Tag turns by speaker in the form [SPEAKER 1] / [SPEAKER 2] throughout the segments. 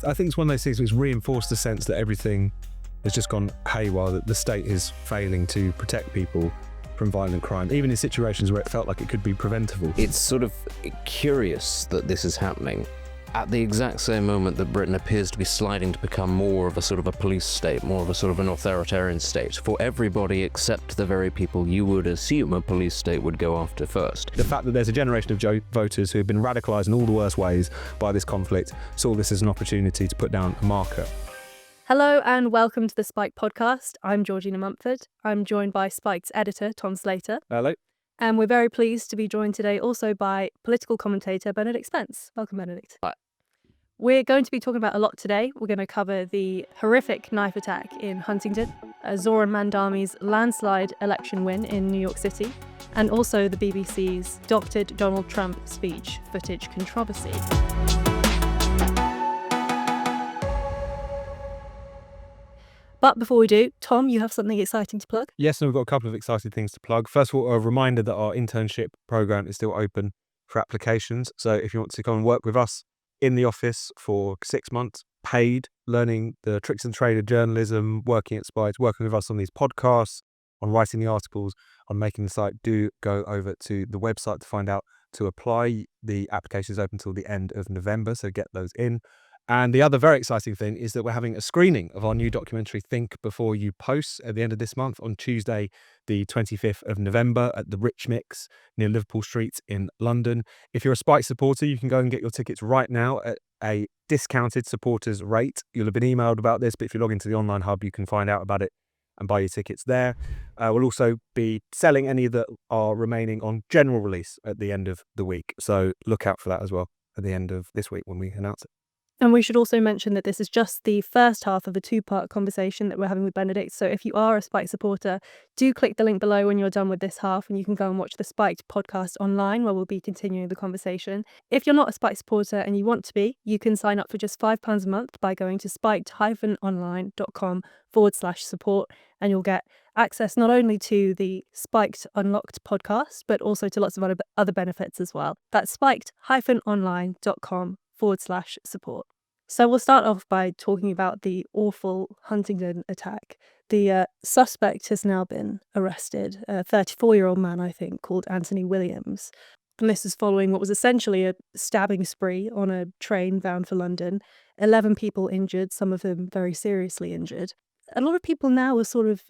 [SPEAKER 1] I think it's one of those things which reinforced the sense that everything has just gone haywire, that the state is failing to protect people from violent crime, even in situations where it felt like it could be preventable.
[SPEAKER 2] It's sort of curious that this is happening at the exact same moment that Britain appears to be sliding to become more of a sort of a police state, more of a sort of an authoritarian state, for everybody except the very people you would assume a police state would go after first.
[SPEAKER 1] The fact that there's a generation of voters who have been radicalised in all the worst ways by this conflict saw this as an opportunity to put down a marker.
[SPEAKER 3] Hello and welcome to the Spiked podcast. I'm Georgina Mumford. I'm joined by Spiked's editor, Tom Slater.
[SPEAKER 1] Hello.
[SPEAKER 3] And we're very pleased to be joined today also by political commentator Benedict Spence. Welcome, Benedict.
[SPEAKER 2] Hi.
[SPEAKER 3] We're going to be talking about a lot today. We're going to cover the horrific knife attack in Huntingdon, Zohran Mamdani's landslide election win in New York City, and also the BBC's doctored Donald Trump speech footage controversy. But before we do, Tom, you have something exciting to plug?
[SPEAKER 1] Yes, and we've got a couple of exciting things to plug. First of all, a reminder that our internship program is still open for applications. So if you want to come and work with us in the office for 6 months, paid, learning the tricks and trade of journalism, working at Spiked, working with us on these podcasts, on writing the articles, on making the site, do go over to the website to find out to apply. The application is open until the end of November, so get those in. And the other very exciting thing is that we're having a screening of our new documentary, Think Before You Post, at the end of this month on Tuesday, the 25th of November at the Rich Mix near Liverpool Street in London. If you're a Spike supporter, you can go and get your tickets right now at a discounted supporters rate. You'll have been emailed about this, but if you log into the online hub, you can find out about it and buy your tickets there. We'll also be selling any that are remaining on general release at the end of the week. So look out for that as well at the end of this week when we announce it.
[SPEAKER 3] And we should also mention that this is just the first half of a two-part conversation that we're having with Benedict. So if you are a Spiked supporter, do click the link below when you're done with this half and you can go and watch the Spiked podcast online where we'll be continuing the conversation. If you're not a Spiked supporter and you want to be, you can sign up for just £5 a month by going to spiked-online.com/support and you'll get access not only to the Spiked Unlocked podcast, but also to lots of other benefits as well. That's spiked-online.com/support. So we'll start off by talking about the awful Huntingdon attack. The suspect has now been arrested, a 34-year-old man, I think, called Anthony Williams. And this is following what was essentially a stabbing spree on a train bound for London. 11 people injured, some of them very seriously injured. A lot of people now are sort of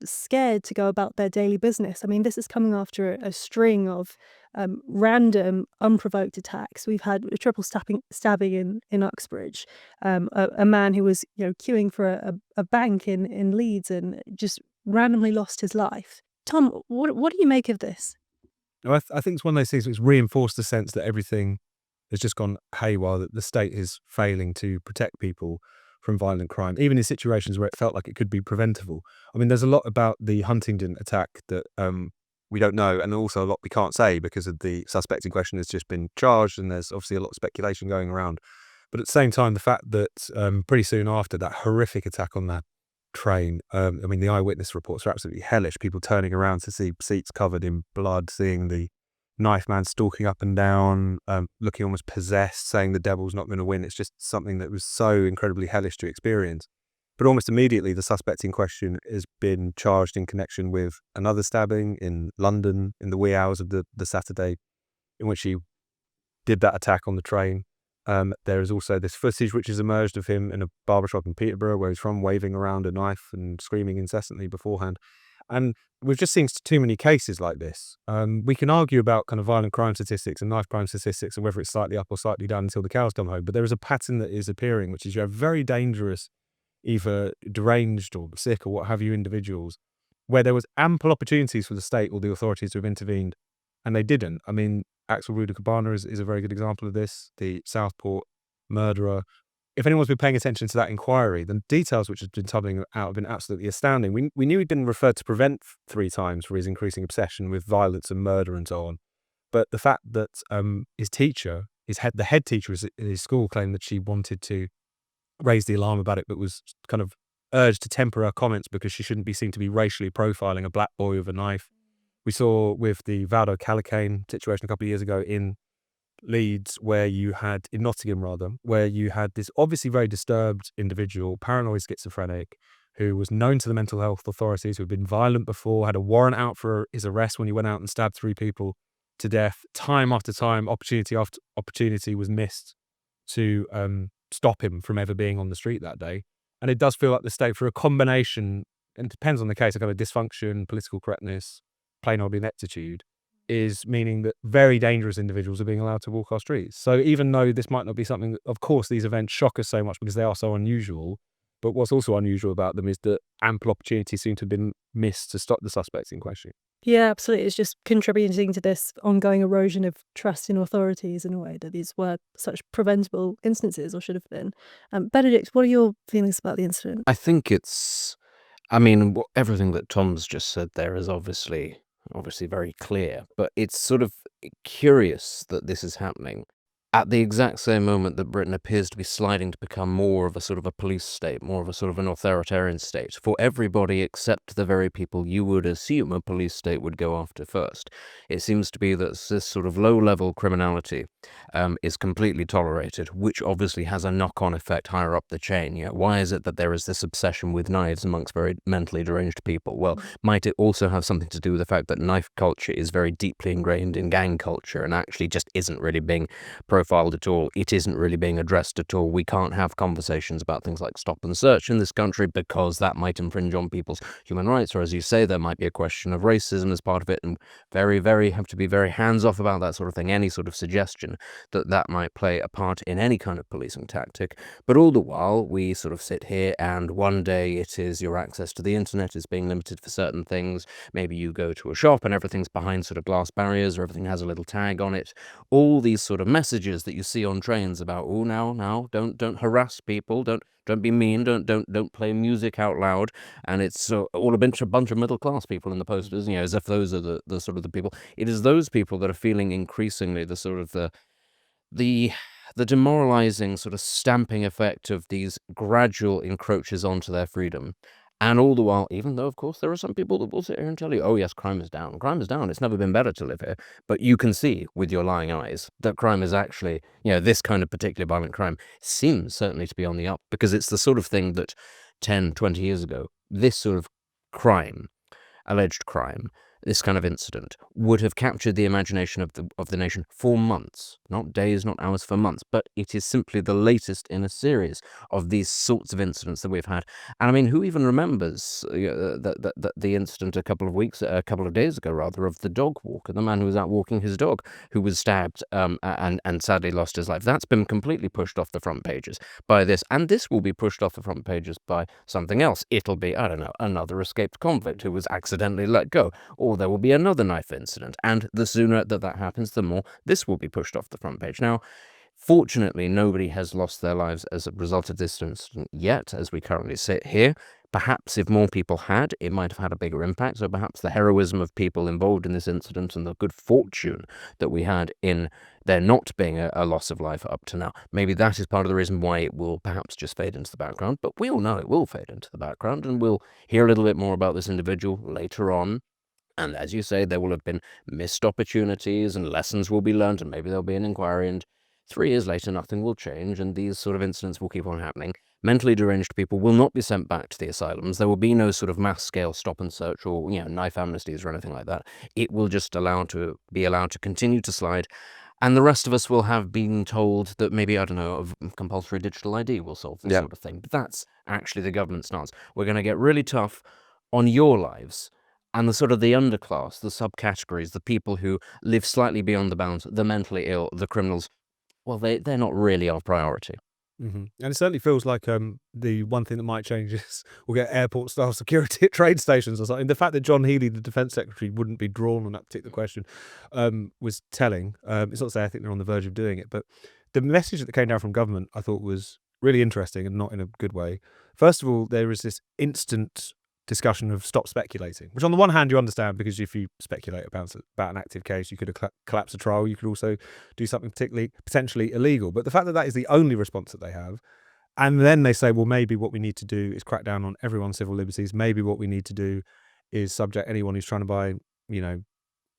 [SPEAKER 3] scared to go about their daily business. I mean, this is coming after a string of random, unprovoked attacks. We've had a triple stabbing in Uxbridge, a man who was queuing for a bank in Leeds and just randomly lost his life. Tom, what do you make of this?
[SPEAKER 1] I think it's one of those things which reinforced the sense that everything has just gone haywire, that the state is failing to protect people from violent crime, even in situations where it felt like it could be preventable. I mean, there's a lot about the Huntingdon attack that we don't know, and also a lot we can't say because of the suspect in question has just been charged, and there's obviously a lot of speculation going around. But at the same time, the fact that pretty soon after that horrific attack on that train, I mean, the eyewitness reports are absolutely hellish. People turning around to see seats covered in blood, seeing the knife man stalking up and down, looking almost possessed, saying the devil's not going to win. It's just something that was so incredibly hellish to experience. But almost immediately, the suspect in question has been charged in connection with another stabbing in London in the wee hours of the Saturday in which he did that attack on the train. There is also this footage which has emerged of him in a barbershop in Peterborough where he's from, waving around a knife and screaming incessantly beforehand. And we've just seen too many cases like this. We can argue about kind of violent crime statistics and knife crime statistics and whether it's slightly up or slightly down until the cows come home. But there is a pattern that is appearing, which is you have very dangerous, either deranged or sick or what have you individuals, where there was ample opportunities for the state or the authorities to have intervened, and they didn't. I mean, Axel Rudakabana is a very good example of this, the Southport murderer. If anyone's been paying attention to that inquiry, the details which have been tumbling out have been absolutely astounding. We knew he'd been referred to Prevent 3 times for his increasing obsession with violence and murder and so on. But the fact that his teacher, the head teacher at his school, claimed that she wanted to raise the alarm about it, but was kind of urged to temper her comments because she shouldn't be seen to be racially profiling a black boy with a knife. We saw with the Valdo Calacane situation a couple of years ago in Leeds, where you had, in Nottingham rather, where you had this obviously very disturbed individual, paranoid schizophrenic, who was known to the mental health authorities, who had been violent before, had a warrant out for his arrest when he went out and stabbed 3 people to death. Time after time, opportunity after opportunity was missed to stop him from ever being on the street that day. And it does feel like the state, for a combination, and it depends on the case, a kind of dysfunction, political correctness, plain old ineptitude, is meaning that very dangerous individuals are being allowed to walk our streets. So even though this might not be something that, of course, these events shock us so much because they are so unusual, but what's also unusual about them is that ample opportunities seem to have been missed to stop the suspects in question.
[SPEAKER 3] Yeah, absolutely. It's just contributing to this ongoing erosion of trust in authorities in a way that these were such preventable instances, or should have been. Benedict, what are your feelings about the incident?
[SPEAKER 2] I think I mean, everything that Tom's just said there is obviously very clear, but it's sort of curious that this is happening at the exact same moment that Britain appears to be sliding to become more of a sort of a police state, more of a sort of an authoritarian state, for everybody except the very people you would assume a police state would go after first. It seems to be that this sort of low-level criminality is completely tolerated, which obviously has a knock-on effect higher up the chain. Why is it that there is this obsession with knives amongst very mentally deranged people? Well, might it also have something to do with the fact that knife culture is very deeply ingrained in gang culture and actually just isn't really being profiled at all? It isn't really being addressed at all. We can't have conversations about things like stop and search in this country because that might infringe on people's human rights, or as you say, there might be a question of racism as part of it, and have to be very hands-off about that sort of thing. Any sort of suggestion that might play a part in any kind of policing tactic. But all the while, we sort of sit here, and one day it is your access to the internet is being limited for certain things. Maybe you go to a shop and everything's behind sort of glass barriers, or everything has a little tag on it. All these sort of messages that you see on trains about, oh, now, don't harass people, don't be mean, don't play music out loud, and it's all a bunch of middle class people in the posters, as if those are the sort of the people. It is those people that are feeling increasingly the sort of the demoralizing sort of stamping effect of these gradual encroaches onto their freedom. And all the while, even though, of course, there are some people that will sit here and tell you, oh, yes, crime is down. Crime is down. It's never been better to live here. But you can see with your lying eyes that crime is actually, this kind of particularly violent crime seems certainly to be on the up, because it's the sort of thing that 10, 20 years ago, this sort of crime, alleged crime, this kind of incident would have captured the imagination of the nation for months, not days, not hours, for months. But it is simply the latest in a series of these sorts of incidents that we've had. And I mean, who even remembers the incident a couple of days ago, rather, of the dog walker, the man who was out walking his dog, who was stabbed and sadly lost his life. That's been completely pushed off the front pages by this, and this will be pushed off the front pages by something else. It'll be, I don't know, another escaped convict who was accidentally let go, or there will be another knife incident, and the sooner that happens, the more this will be pushed off the front page. Now, fortunately, nobody has lost their lives as a result of this incident yet, as we currently sit here. Perhaps if more people had, it might have had a bigger impact. So perhaps the heroism of people involved in this incident and the good fortune that we had in there not being a loss of life up to now, maybe that is part of the reason why it will perhaps just fade into the background. But we all know it will fade into the background, and we'll hear a little bit more about this individual later on. And as you say, there will have been missed opportunities and lessons will be learned, and maybe there'll be an inquiry, and 3 years later nothing will change, and these sort of incidents will keep on happening. Mentally deranged people will not be sent back to the asylums. There will be no sort of mass-scale stop and search or, knife amnesties or anything like that. It will just be allowed to continue to slide, and the rest of us will have been told that maybe, I don't know, a compulsory digital ID will solve this sort of thing. But that's actually the government's stance. We're going to get really tough on your lives. And the sort of the underclass, the subcategories, the people who live slightly beyond the bounds, the mentally ill, the criminals, well, they're not really our priority.
[SPEAKER 1] And it certainly feels like the one thing that might change is we'll get airport-style security at train stations or something. The fact that John Healey, the Defence Secretary, wouldn't be drawn on that particular question was telling. It's not to say I think they're on the verge of doing it, but the message that came down from government I thought was really interesting and not in a good way. First of all, there is this instant discussion of stop speculating, which on the one hand you understand, because if you speculate about an active case, you could collapse a trial. You could also do something potentially illegal. But the fact that that is the only response that they have, and then they say, well, maybe what we need to do is crack down on everyone's civil liberties. Maybe what we need to do is subject anyone who's trying to buy,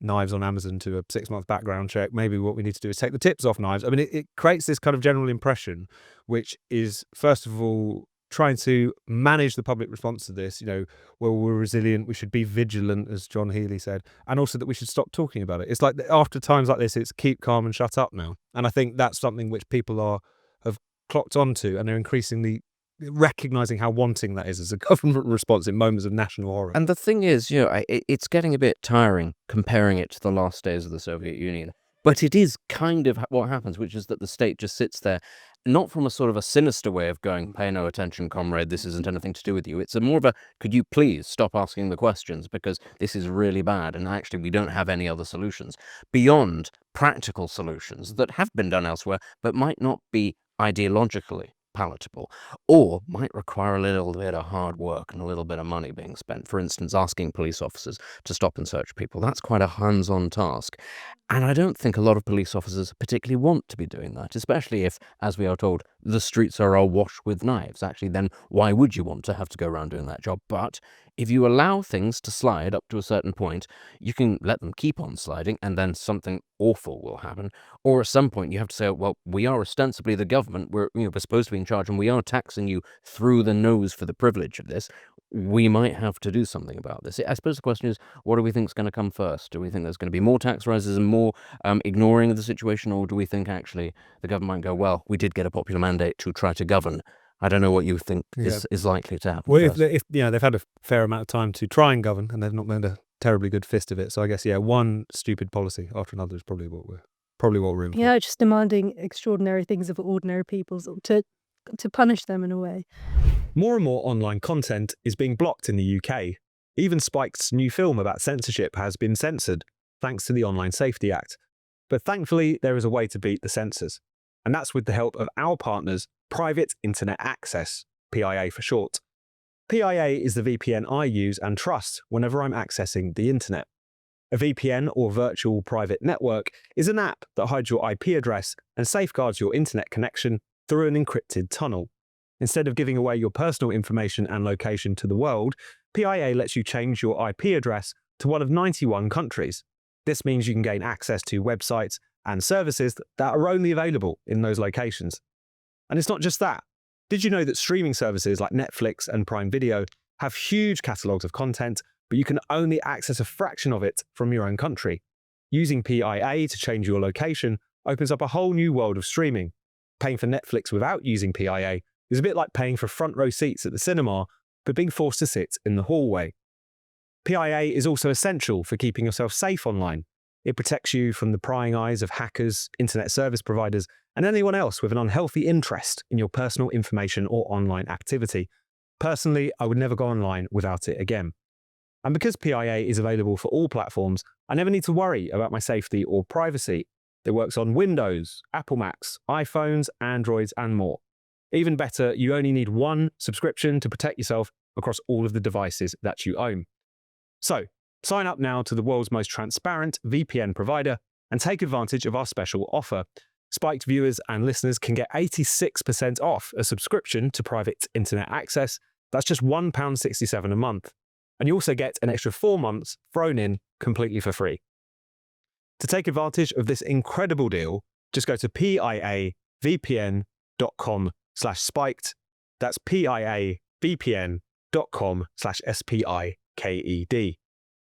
[SPEAKER 1] knives on Amazon to a 6-month background check. Maybe what we need to do is take the tips off knives. I mean, it creates this kind of general impression, which is, first of all, trying to manage the public response to this. Well, we're resilient, we should be vigilant, as John Healey said, and also that we should stop talking about it. It's like after times like this, it's keep calm and shut up now. And I think that's something which people have clocked onto, and they're increasingly recognising how wanting that is as a government response in moments of national horror.
[SPEAKER 2] And the thing is, it's getting a bit tiring comparing it to the last days of the Soviet Union. But it is kind of what happens, which is that the state just sits there, not from a sort of a sinister way of going, pay no attention, comrade, this isn't anything to do with you. It's a more of a, could you please stop asking the questions, because this is really bad, and actually we don't have any other solutions beyond practical solutions that have been done elsewhere, but might not be ideologically palatable, or might require a little bit of hard work and a little bit of money being spent. For instance, asking police officers to stop and search people. That's quite a hands-on task. And I don't think a lot of police officers particularly want to be doing that, especially if, as we are told, the streets are awash with knives. Actually, then why would you want to have to go around doing that job? But if you allow things to slide up to a certain point, you can let them keep on sliding, and then something awful will happen. Or at some point you have to say, well, we are ostensibly the government, we're supposed to be in charge, and we are taxing you through the nose for the privilege of this. We might have to do something about this. I suppose the question is, what do we think is going to come first? Do we think there's going to be more tax rises and more ignoring of the situation, or do we think actually the government might go, well, we did get a popular mandate to try to govern? I don't know what you think is likely to happen.
[SPEAKER 1] Well, if they've had a fair amount of time to try and govern, and they've not made a terribly good fist of it. So I guess one stupid policy after another is probably what we're in for.
[SPEAKER 3] Yeah, just demanding extraordinary things of ordinary people to punish them in a way.
[SPEAKER 1] More and more online content is being blocked in the UK. Even Spike's new film about censorship has been censored, thanks to the Online Safety Act. But thankfully, there is a way to beat the censors. And that's with the help of our partners, Private Internet Access, PIA for short. PIA is the VPN I use and trust whenever I'm accessing the internet. A VPN, or virtual private network, is an app that hides your IP address and safeguards your internet connection through an encrypted tunnel. Instead of giving away your personal information and location to the world, PIA lets you change your IP address to one of 91 countries. This means you can gain access to websites and services that are only available in those locations. And it's not just that. Did you know that streaming services like Netflix and Prime Video have huge catalogues of content, but you can only access a fraction of it from your own country? Using PIA to change your location opens up a whole new world of streaming. Paying for Netflix without using PIA is a bit like paying for front row seats at the cinema, but being forced to sit in the hallway. PIA is also essential for keeping yourself safe online. It protects you from the prying eyes of hackers, internet service providers, and anyone else with an unhealthy interest in your personal information or online activity. Personally, I would never go online without it again. And because PIA is available for all platforms, I never need to worry about my safety or privacy. It works on Windows, Apple Macs, iPhones, Androids, and more. Even better, you only need one subscription to protect yourself across all of the devices that you own. So, sign up now to the world's most transparent VPN provider and take advantage of our special offer. Spiked viewers and listeners can get 86% off a subscription to Private Internet Access. That's just £1.67 a month. And you also get an extra 4 months thrown in completely for free. To take advantage of this incredible deal, just go to piavpn.com/spiked. That's piavpn.com/spiked.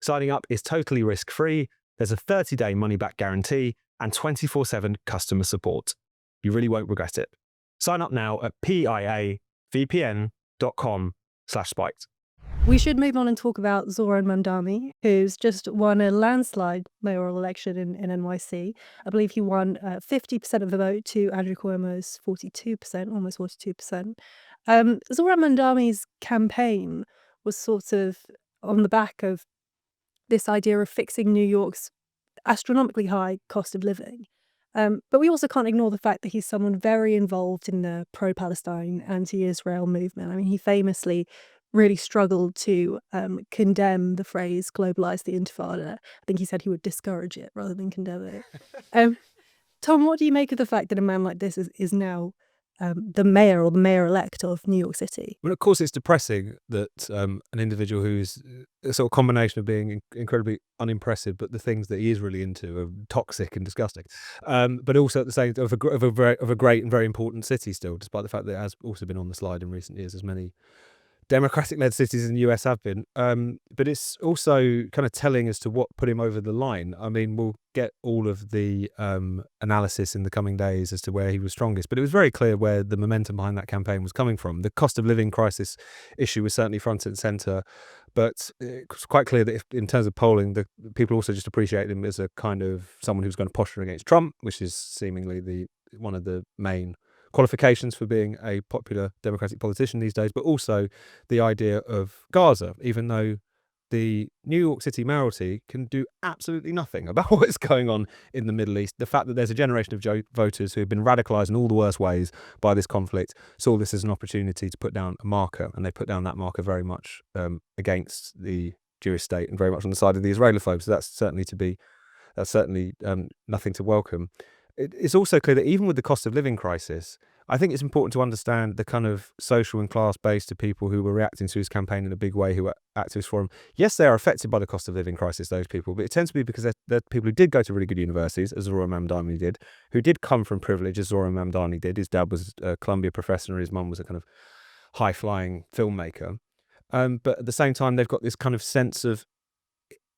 [SPEAKER 1] Signing up is totally risk-free. There's a 30-day money-back guarantee and 24/7 customer support. You really won't regret it. Sign up now at piavpn.com/spiked.
[SPEAKER 3] We should move on and talk about Zohran Mamdani, who's just won a landslide mayoral election in NYC. I believe he won 50% of the vote to Andrew Cuomo's 42%, almost 42%. Zohran Mamdani's campaign was sort of on the back of this idea of fixing New York's astronomically high cost of living. But we also can't ignore the fact that he's someone very involved in the pro-Palestine, anti-Israel movement. I mean, he famously really struggled to condemn the phrase globalize the intifada. I think he said he would discourage it rather than condemn it. Tom, what do you make of the fact that a man like this is now the mayor or the mayor-elect of New York City.
[SPEAKER 1] Well, of course, it's depressing that an individual who's a sort of combination of being incredibly unimpressive, but the things that he is really into are toxic and disgusting. But also at the same time of a great and very important city still, despite the fact that it has also been on the slide in recent years, as many democratic-led cities in the US have been. But it's also kind of telling as to what put him over the line. I mean, we'll get all of the analysis in the coming days as to where he was strongest, but it was very clear where the momentum behind that campaign was coming from. The cost of living crisis issue was certainly front and centre, but it was quite clear that if, in terms of polling, the people also just appreciated him as a kind of someone who's going to posture against Trump, which is seemingly one of the main qualifications for being a popular democratic politician these days, but also the idea of Gaza, even though the New York City mayoralty can do absolutely nothing about what is going on in the Middle East. The fact that there's a generation of voters who have been radicalised in all the worst ways by this conflict saw this as an opportunity to put down a marker, and they put down that marker very much against the Jewish state and very much on the side of the Israelophobes. So that's certainly nothing to welcome. It's also clear that even with the cost of living crisis, I think it's important to understand the kind of social and class base to people who were reacting to his campaign in a big way, who were activists for him. Yes, they are affected by the cost of living crisis, those people, but it tends to be because they're people who did go to really good universities, as Zohran Mamdani did, who did come from privilege, as Zohran Mamdani did. His dad was a Columbia professor and his mum was a kind of high-flying filmmaker. But at the same time, they've got this kind of sense of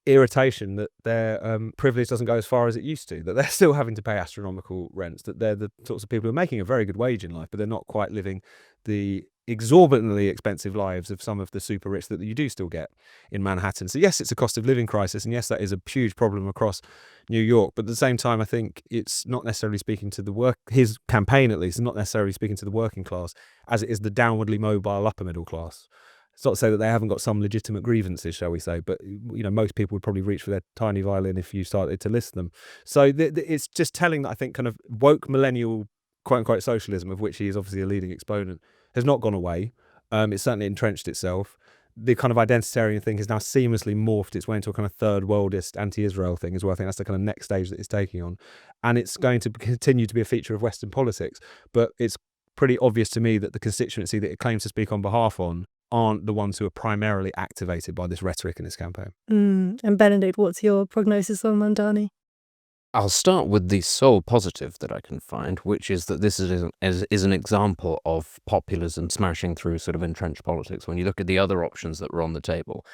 [SPEAKER 1] irritation that their privilege doesn't go as far as it used to, that they're still having to pay astronomical rents, that they're the sorts of people who are making a very good wage in life, but they're not quite living the exorbitantly expensive lives of some of the super rich that you do still get in Manhattan. So yes, it's a cost of living crisis, and yes, that is a huge problem across New York, but at the same time, I think it's not necessarily speaking to his campaign at least, is not necessarily speaking to the working class as it is the downwardly mobile upper middle class. It's not to say that they haven't got some legitimate grievances, shall we say, but most people would probably reach for their tiny violin if you started to list them. So it's just telling that I think kind of woke millennial quote-unquote socialism, of which he is obviously a leading exponent, has not gone away. It's certainly entrenched itself. The kind of identitarian thing has now seamlessly morphed its way into a kind of third worldist anti-Israel thing as well. I think that's the kind of next stage that it's taking on. And it's going to continue to be a feature of Western politics. But it's pretty obvious to me that the constituency that it claims to speak on behalf on aren't the ones who are primarily activated by this rhetoric in this campaign.
[SPEAKER 3] And Benedict, what's your prognosis on Mamdani?
[SPEAKER 2] I'll start with the sole positive that I can find, which is that this is an example of populism smashing through sort of entrenched politics. When you look at the other options that were on the table,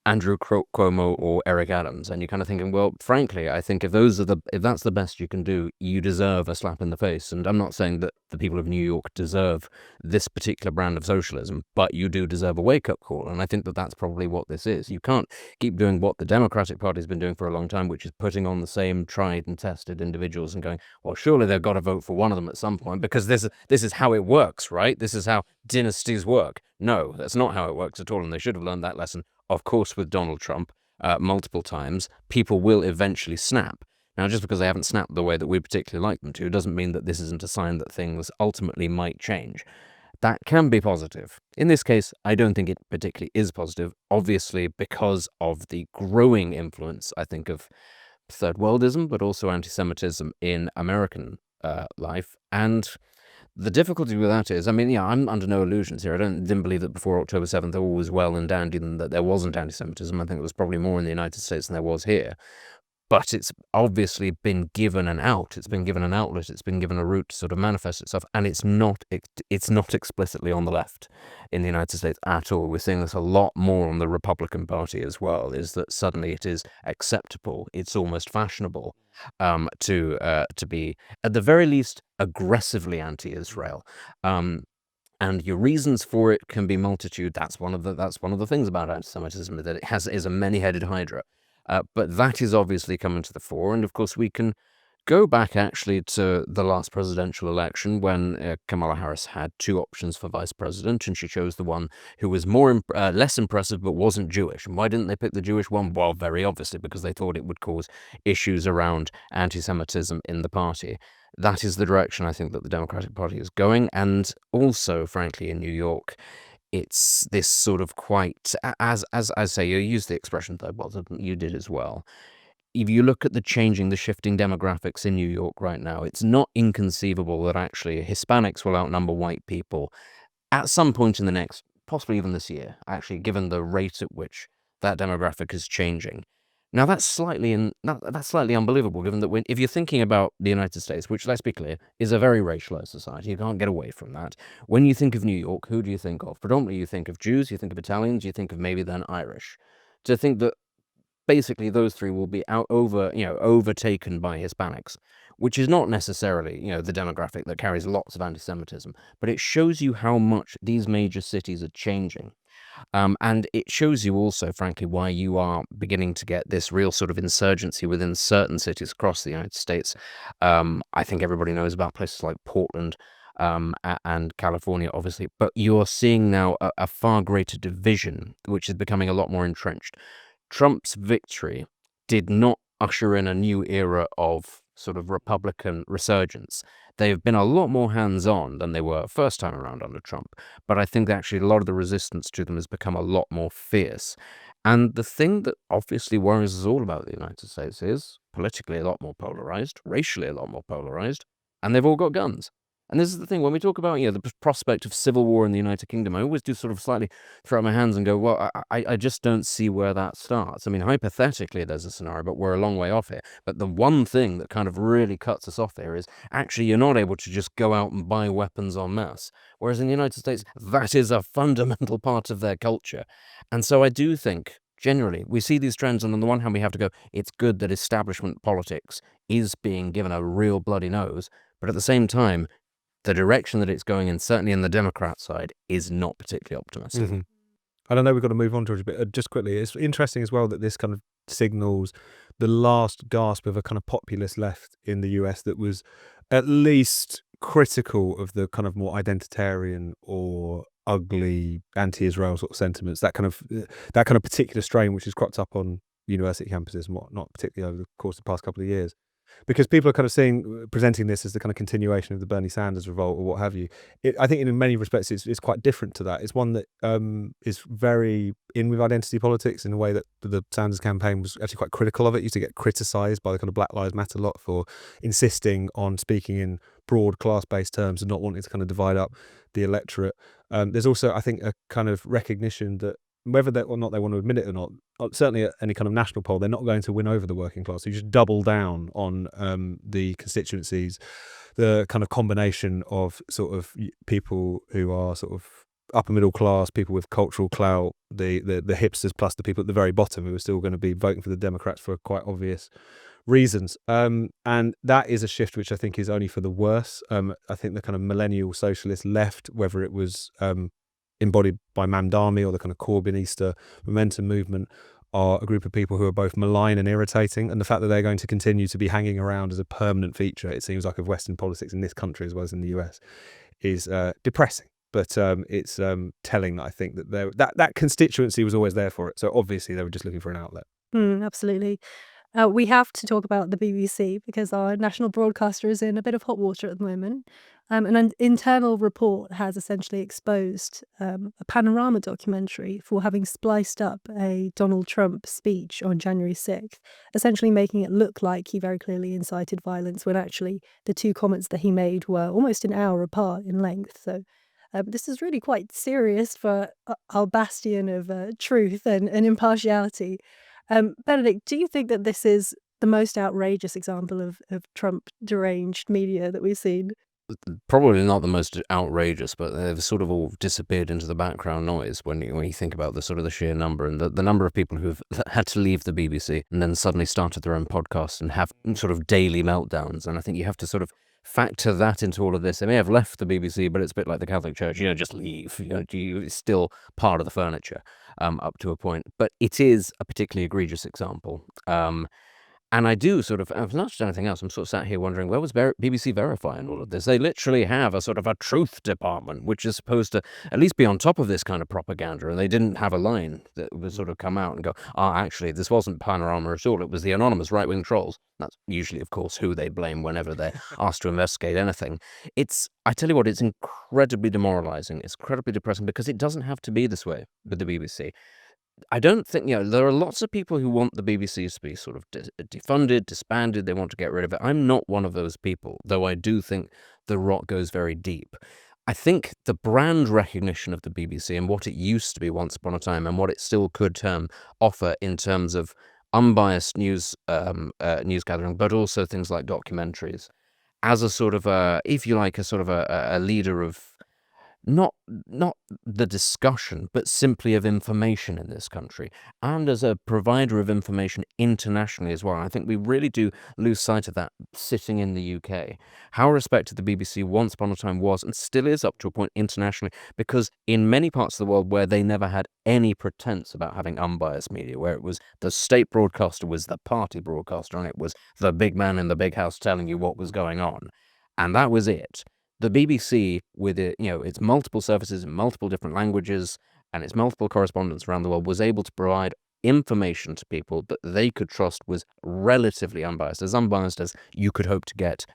[SPEAKER 2] Andrew Cuomo or Eric Adams, and you're kind of thinking, well, frankly, I think if that's the best you can do, you deserve a slap in the face. And I'm not saying that the people of New York deserve this particular brand of socialism, but you do deserve a wake-up call. And I think that that's probably what this is. You can't keep doing what the Democratic Party has been doing for a long time, which is putting on the same tried and tested individuals and going, well, surely they've got to vote for one of them at some point, because this is how it works, right? This is how dynasties work. No, that's not how it works at all, and they should have learned that lesson. Of course, with Donald Trump, multiple times, people will eventually snap. Now, just because they haven't snapped the way that we particularly like them to, doesn't mean that this isn't a sign that things ultimately might change. That can be positive. In this case, I don't think it particularly is positive, obviously because of the growing influence, I think, of third worldism, but also anti-Semitism in American life. And the difficulty with that is, I mean, yeah, I'm under no illusions here. I didn't believe that before October 7th all was well and dandy and that there wasn't anti-Semitism. I think it was probably more in the United States than there was here. But it's obviously been given an out. It's been given an outlet. It's been given a route to sort of manifest itself. And it's not explicitly on the left in the United States at all. We're seeing this a lot more on the Republican Party as well, is that suddenly it is acceptable. It's almost fashionable to be, at the very least, aggressively anti-Israel. And your reasons for it can be multitude. That's one of the things about anti-Semitism, that it is a many-headed hydra. But that is obviously coming to the fore. And of course, we can go back actually to the last presidential election when Kamala Harris had two options for vice president, and she chose the one who was less impressive but wasn't Jewish. And why didn't they pick the Jewish one? Well, very obviously, because they thought it would cause issues around anti-Semitism in the party. That is the direction I think that the Democratic Party is going. And also, frankly, in New York, it's this sort of quite, as I say, you use the expression third world, you did as well. if you look at the shifting demographics in New York right now, it's not inconceivable that actually Hispanics will outnumber white people at some point in the next, possibly even this year, actually, given the rate at which that demographic is changing. Now, that's slightly unbelievable, given that if you're thinking about the United States, which, let's be clear, is a very racialized society, you can't get away from that. When you think of New York, who do you think of? Predominantly, you think of Jews, you think of Italians, you think of maybe then Irish. To think that basically those three will be overtaken by Hispanics, which is not necessarily, the demographic that carries lots of anti-Semitism, but it shows you how much these major cities are changing. And it shows you also, frankly, why you are beginning to get this real sort of insurgency within certain cities across the United States. I think everybody knows about places like Portland and California, obviously, but you're seeing now a far greater division, which is becoming a lot more entrenched. Trump's victory did not usher in a new era of sort of Republican resurgence. They've been a lot more hands-on than they were first time around under Trump, but I think actually a lot of the resistance to them has become a lot more fierce. And the thing that obviously worries us all about the United States is politically a lot more polarized, racially a lot more polarized, and they've all got guns. And this is the thing, when we talk about, the prospect of civil war in the United Kingdom, I always do sort of slightly throw up my hands and go, well, I just don't see where that starts. I mean, hypothetically, there's a scenario, but we're a long way off here. But the one thing that kind of really cuts us off there is actually you're not able to just go out and buy weapons en masse. Whereas in the United States, that is a fundamental part of their culture. And so I do think, generally, we see these trends, and on the one hand, we have to go, it's good that establishment politics is being given a real bloody nose. But at the same time, the direction that it's going in, certainly in the Democrat side, is not particularly optimistic.
[SPEAKER 1] Mm-hmm. And I know we've got to move on, George, a bit. Just quickly, it's interesting as well that this kind of signals the last gasp of a kind of populist left in the US that was at least critical of the kind of more identitarian or ugly anti-Israel sort of sentiments, that kind of particular strain which has cropped up on university campuses and whatnot, particularly over the course of the past couple of years. Because people are kind of presenting this as the kind of continuation of the Bernie Sanders revolt or what have you. I think in many respects it's quite different to that. It's one that is very in with identity politics in a way that the Sanders campaign was actually quite critical of it. It used to get criticised by the kind of Black Lives Matter lot for insisting on speaking in broad class-based terms and not wanting to kind of divide up the electorate. There's also, I think, a kind of recognition that whether or not they want to admit it or not, certainly at any kind of national poll, they're not going to win over the working class. So you just double down on the constituencies, the kind of combination of sort of people who are sort of upper middle class, people with cultural clout, the hipsters plus the people at the very bottom who are still going to be voting for the Democrats for quite obvious reasons. And that is a shift which I think is only for the worse. I think the kind of millennial socialist left, whether it was embodied by Mamdani or the kind of Corbynista momentum movement, are a group of people who are both malign and irritating, and the fact that they're going to continue to be hanging around as a permanent feature, it seems like, of Western politics in this country as well as in the US, is depressing. But it's telling that I think that that constituency was always there for it. So obviously they were just looking for an outlet.
[SPEAKER 3] Absolutely. We have to talk about the BBC because our national broadcaster is in a bit of hot water at the moment. An internal report has essentially exposed a Panorama documentary for having spliced up a Donald Trump speech on January 6th, essentially making it look like he very clearly incited violence when actually the two comments that he made were almost an hour apart in length. So this is really quite serious for our bastion of truth and impartiality. Benedict, do you think that this is the most outrageous example of Trump deranged media that we've seen?
[SPEAKER 2] Probably not the most outrageous, but they've sort of all disappeared into the background noise when you think about the sort of the sheer number and the number of people who've had to leave the BBC and then suddenly started their own podcast and have sort of daily meltdowns. And I think you have to sort of factor that into all of this. They may have left the BBC, but it's a bit like the Catholic Church, just leave. It's still part of the furniture up to a point. But it is a particularly egregious example. And I do sort of, if not just anything else, I'm sort of sat here wondering, where was BBC verifying all of this? They literally have a sort of a truth department, which is supposed to at least be on top of this kind of propaganda. And they didn't have a line that would sort of come out and go, actually, this wasn't Panorama at all. It was the anonymous right-wing trolls. That's usually, of course, who they blame whenever they're asked to investigate anything. I tell you what, it's incredibly demoralizing. It's incredibly depressing because it doesn't have to be this way with the BBC. I don't think, there are lots of people who want the BBC to be sort of defunded, disbanded, they want to get rid of it. I'm not one of those people, though I do think the rot goes very deep. I think the brand recognition of the BBC and what it used to be once upon a time and what it still could offer in terms of unbiased news gathering, but also things like documentaries, as a sort of if you like, a sort of a leader of not the discussion, but simply of information in this country, and as a provider of information internationally as well. I think we really do lose sight of that sitting in the UK. How respected the BBC once upon a time was, and still is up to a point internationally, because in many parts of the world where they never had any pretense about having unbiased media, where it was the state broadcaster was the party broadcaster, and it was the big man in the big house telling you what was going on, and that was it. The BBC, with its multiple services in multiple different languages and its multiple correspondents around the world, was able to provide information to people that they could trust was relatively unbiased as you could hope to get,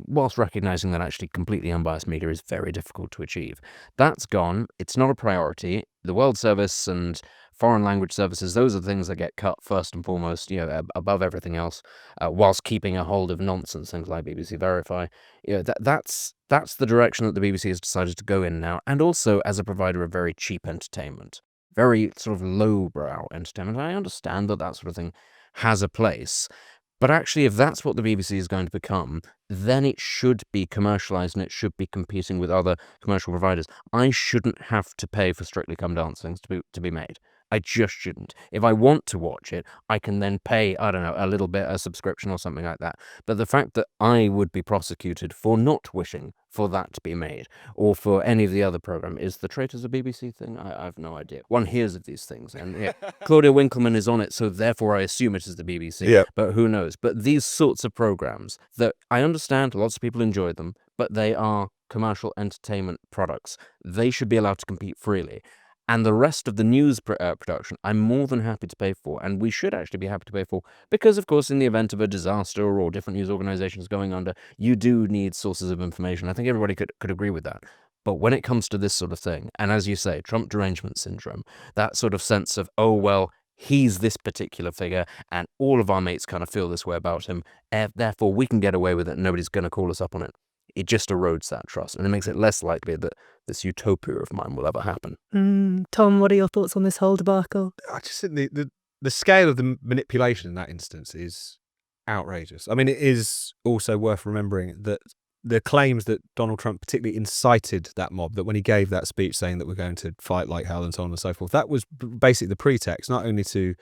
[SPEAKER 2] whilst recognizing that actually completely unbiased media is very difficult to achieve. That's gone. It's not a priority. The World Service and foreign language services, those are the things that get cut first and foremost, above everything else, whilst keeping a hold of nonsense, things like BBC Verify. That's the direction that the BBC has decided to go in now, and also as a provider of very cheap entertainment, very sort of lowbrow entertainment. I understand that sort of thing has a place, but actually, if that's what the BBC is going to become, then it should be commercialized and it should be competing with other commercial providers. I shouldn't have to pay for Strictly Come Dancing to be made. I just shouldn't. If I want to watch it, I can then pay, I don't know, a little bit, a subscription or something like that. But the fact that I would be prosecuted for not wishing for that to be made, or for any of the other program, is the Traitors a BBC thing? I have no idea. One hears of these things, and Claudia Winkleman is on it, so therefore I assume it is the BBC.
[SPEAKER 1] Yeah.
[SPEAKER 2] But who knows? But these sorts of programs, that I understand lots of people enjoy them, but they are commercial entertainment products. They should be allowed to compete freely. And the rest of the news production, I'm more than happy to pay for, and we should actually be happy to pay for, because, of course, in the event of a disaster or different news organizations going under, you do need sources of information. I think everybody could agree with that. But when it comes to this sort of thing, and as you say, Trump derangement syndrome, that sort of sense of, oh, well, he's this particular figure, and all of our mates kind of feel this way about him, therefore we can get away with it and nobody's going to call us up on it. It just erodes that trust, and it makes it less likely that this utopia of mine will ever happen.
[SPEAKER 3] Tom, what are your thoughts on this whole debacle?
[SPEAKER 1] I just think the scale of the manipulation in that instance is outrageous. I mean, it is also worth remembering that the claims that Donald Trump particularly incited that mob, that when he gave that speech saying that we're going to fight like hell and so on and so forth, that was basically the pretext, not only to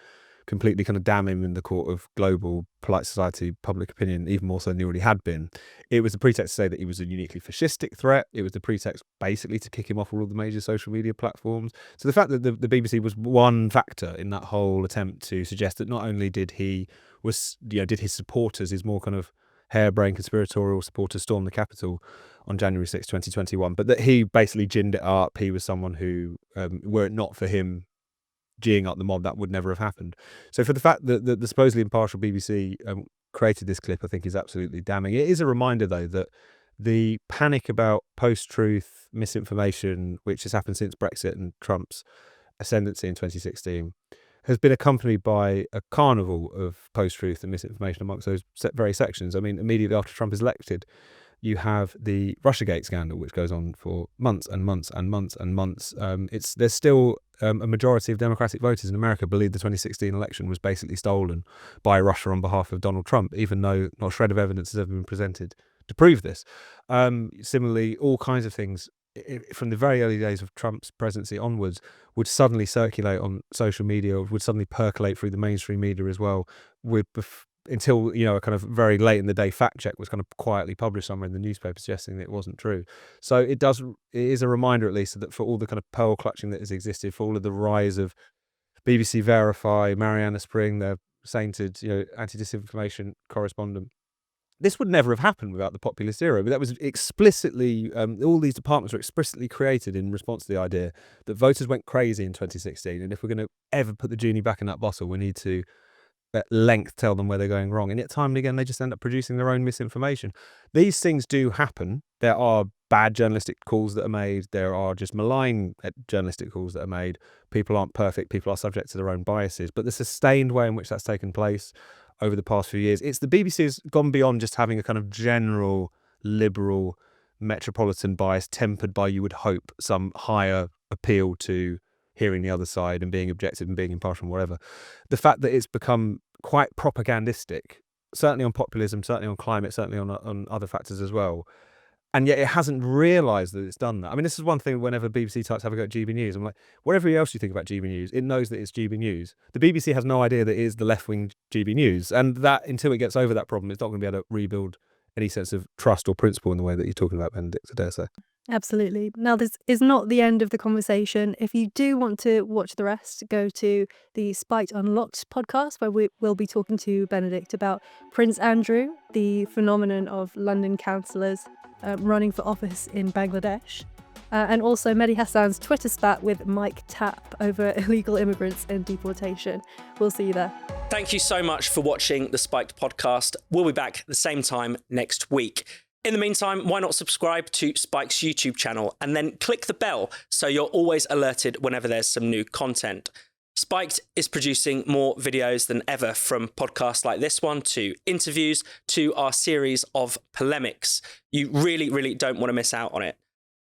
[SPEAKER 1] completely kind of damn him in the court of global polite society public opinion, even more so than he already had been. It was the pretext to say that he was a uniquely fascistic threat. It was the pretext basically to kick him off all of the major social media platforms. So the fact that the BBC was one factor in that whole attempt to suggest that not only did his supporters, his more kind of harebrained conspiratorial supporters, storm the Capitol on January 6, 2021, but that he basically ginned it up. He was someone who, were it not for him geeing up the mob, that would never have happened. So for the fact that the supposedly impartial BBC created this clip, I think is absolutely damning. It is a reminder, though, that the panic about post-truth misinformation, which has happened since Brexit and Trump's ascendancy in 2016, has been accompanied by a carnival of post-truth and misinformation amongst those very sections. I mean, immediately after Trump is elected, you have the Russiagate scandal, which goes on for months and months and months and months. There's still a majority of Democratic voters in America believe the 2016 election was basically stolen by Russia on behalf of Donald Trump, even though not a shred of evidence has ever been presented to prove this. Similarly, all kinds of things from the very early days of Trump's presidency onwards would suddenly circulate on social media, would suddenly percolate through the mainstream media as well, until a kind of very late in the day fact check was kind of quietly published somewhere in the newspaper suggesting that it wasn't true. So it is a reminder, at least, that for all the kind of pearl clutching that has existed, for all of the rise of BBC Verify, Mariana Spring, their sainted anti-disinformation correspondent, this would never have happened without the populist era. But that was explicitly, all these departments were explicitly created in response to the idea that voters went crazy in 2016, and if we're going to ever put the genie back in that bottle, we need to at length tell them where they're going wrong. And yet time and again, they just end up producing their own misinformation. These things do happen. There are bad journalistic calls that are made. There are just malign journalistic calls that are made. People aren't perfect. People are subject to their own biases. But the sustained way in which that's taken place over the past few years, it's the BBC has gone beyond just having a kind of general liberal metropolitan bias tempered by, you would hope, some higher appeal to hearing the other side and being objective and being impartial and whatever. The fact that it's become quite propagandistic, certainly on populism, certainly on climate, certainly on other factors as well. And yet it hasn't realised that it's done that. I mean, this is one thing whenever BBC types have a go at GB News, I'm like, whatever else you think about GB News, it knows that it's GB News. The BBC has no idea that it is the left-wing GB News. And that, until it gets over that problem, it's not going to be able to rebuild any sense of trust or principle in the way that you're talking about, Benedict, I dare say.
[SPEAKER 3] Absolutely. Now, this is not the end of the conversation. If you do want to watch the rest, go to the Spiked Unlocked podcast, where we will be talking to Benedict about Prince Andrew, the phenomenon of London councillors running for office in Bangladesh, and also Mehdi Hassan's Twitter spat with Mike Tapp over illegal immigrants and deportation. We'll see you there.
[SPEAKER 4] Thank you so much for watching the Spiked podcast. We'll be back at the same time next week. In the meantime, why not subscribe to Spike's YouTube channel and then click the bell so you're always alerted whenever there's some new content. Spiked is producing more videos than ever, from podcasts like this one to interviews to our series of polemics. You really, really don't want to miss out on it.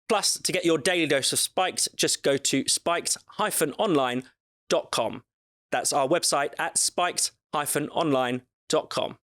[SPEAKER 4] Plus, to get your daily dose of Spiked, just go to spiked-online.com. That's our website at spiked-online.com.